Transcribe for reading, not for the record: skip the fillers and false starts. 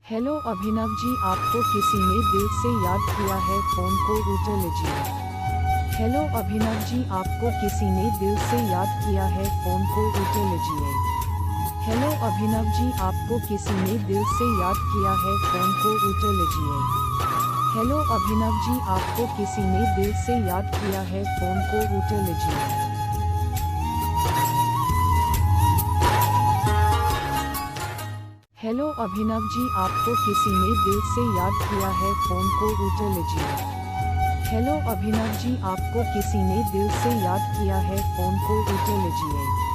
Hello Abhinav ji, आपको किसी ने दिल से याद किया है, फोन को उठा लीजिए। हेलो अभिनव जी, आपको किसी ने दिल से याद किया है, फोन को उठा लीजिए। हेलो अभिनव जी, आपको किसी ने दिल से याद किया है, फोन को उठा लीजिए। हेलो अभिनव जी, आपको किसी ने दिल से याद किया है, फोन को उठा लीजिए। हेलो अभिनव जी, आपको किसी ने दिल से याद किया है, फोन को उठा लीजिए। हेलो अभिनव जी, आपको किसी ने दिल से याद किया है, फोन को उठा लीजिए।